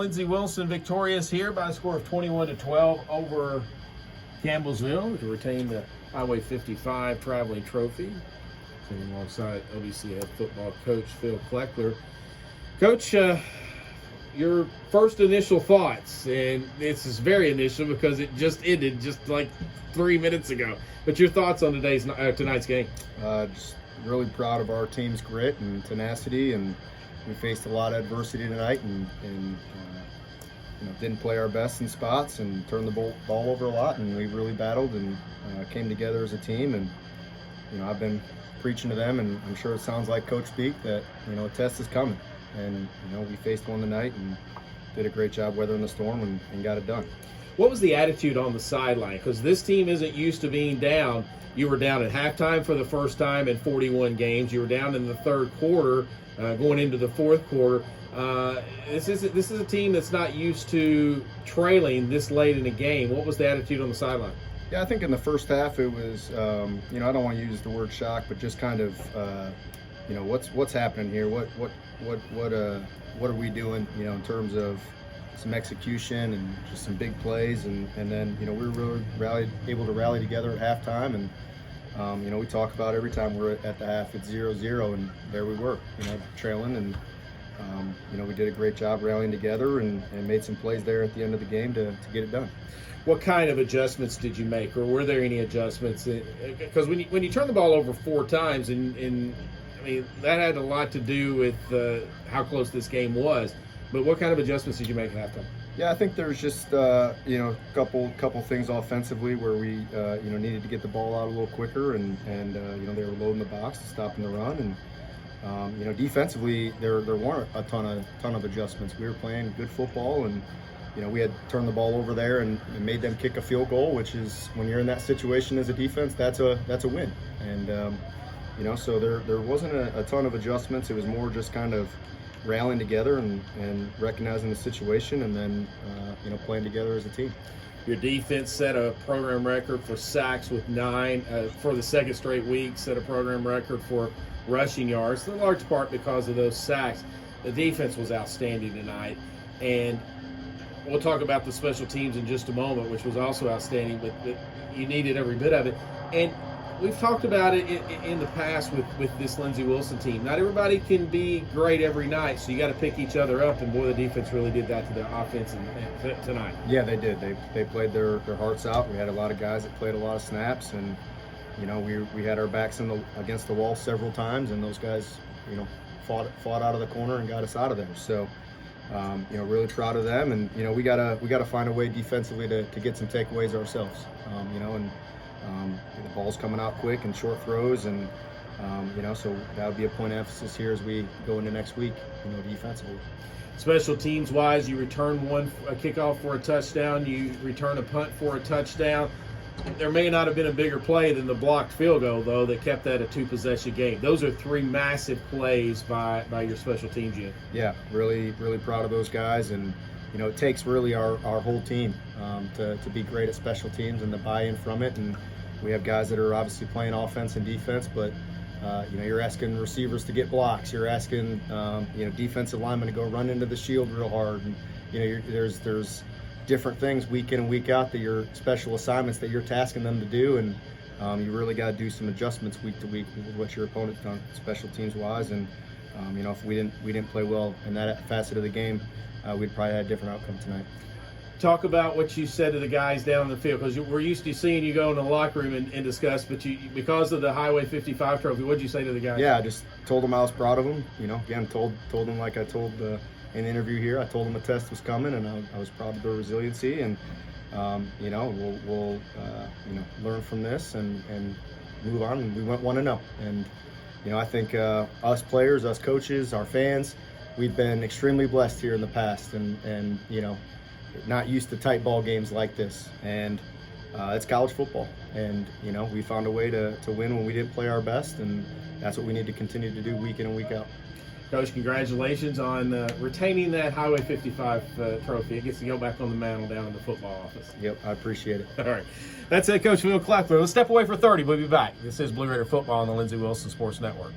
Lindsey Wilson victorious here by a score of 21-12 over Campbellsville to retain the Highway 55 traveling trophy. Sitting alongside OVC head football coach Phil Kleckler. Coach, your first initial thoughts, and this is very initial because it just ended just like 3 minutes ago. But your thoughts on tonight's game? Just really proud of our team's grit and tenacity, and we faced a lot of adversity tonight, and didn't play our best in spots and turned the ball over a lot, and we really battled and came together as a team. And I've been preaching to them, and I'm sure it sounds like Coach speak, that a test is coming, and we faced one tonight and did a great job weathering the storm and got it done. What was the attitude on the sideline? Because this team isn't used to being down. You were down at halftime for the first time in 41 games. You were down in the third quarter, going into the fourth quarter. This is a team that's not used to trailing this late in a game. What was the attitude on the sideline? Yeah, I think in the first half it was, I don't want to use the word shock, but just kind of, what's happening here? What are we doing? In terms of some execution and just some big plays, and then we were really able to rally together at halftime, and we talk about every time we're at the half it's 0-0, and there we were, trailing, and we did a great job rallying together and made some plays there at the end of the game to get it done. What kind of adjustments did you make, or were there any adjustments? Because when you turn the ball over 4 times, and that had a lot to do with how close this game was. But what kind of adjustments did you make at halftime? Yeah, I think there's just a couple things offensively where we needed to get the ball out a little quicker, and they were loading the box, stopping the run, and defensively there weren't a ton of adjustments. We were playing good football, and we had turned the ball over there and made them kick a field goal, which is, when you're in that situation as a defense, that's a win. And so there wasn't a ton of adjustments. It was more just kind of rallying together and recognizing the situation, and then playing together as a team. Your defense set a program record for sacks with 9 for the second straight week. Set a program record for rushing yards, in large part because of those sacks. The defense was outstanding tonight, and we'll talk about the special teams in just a moment, which was also outstanding. But you needed every bit of it, and we've talked about it in the past with this Lindsey Wilson team. Not everybody can be great every night, so you got to pick each other up, and boy, the defense really did that to the offense tonight. Yeah, they did. They played their hearts out. We had a lot of guys that played a lot of snaps, and we had our backs against the wall several times, and those guys fought out of the corner and got us out of there. So really proud of them, and we gotta find a way defensively to get some takeaways ourselves. The ball's coming out quick and short throws, and so that would be a point of emphasis here as we go into next week, defensively. Special teams wise, you return a kickoff for a touchdown, you return a punt for a touchdown. There may not have been a bigger play than the blocked field goal, though, that kept that a 2-possession game. Those are 3 massive plays by your special teams unit. Yeah, really proud of those guys, and it takes really our whole team to be great at special teams and the buy-in from it. And we have guys that are obviously playing offense and defense, but you're asking receivers to get blocks. You're asking defensive linemen to go run into the shield real hard, and there's different things week in and week out that your special assignments that you're tasking them to do, and you really got to do some adjustments week to week with what your opponent's done special teams wise. And if we didn't play well in that facet of the game, we'd probably had a different outcome tonight. Talk about what you said to the guys down in the field, because we're used to seeing you go in the locker room and discuss, but because of the Highway 55 trophy, what did you say to the guys? Yeah, I just told them I was proud of them. Again, told them like I told in the interview here, I told them a test was coming, and I was proud of their resiliency, and we'll learn from this and move on. And we went 1-0, and I think us players, us coaches, our fans, we've been extremely blessed here in the past, and not used to tight ball games like this, and it's college football, and we found a way to win when we didn't play our best, and that's what we need to continue to do week in and week out. Coach, congratulations on retaining that Highway 55 trophy. It gets to go back on the mantle down in the football office. Yep, I appreciate it. All right. That's it, Coach Phil Kleckler. Let's step away for 30. We'll be back. This is Blue Raider Football on the Lindsey Wilson Sports Network.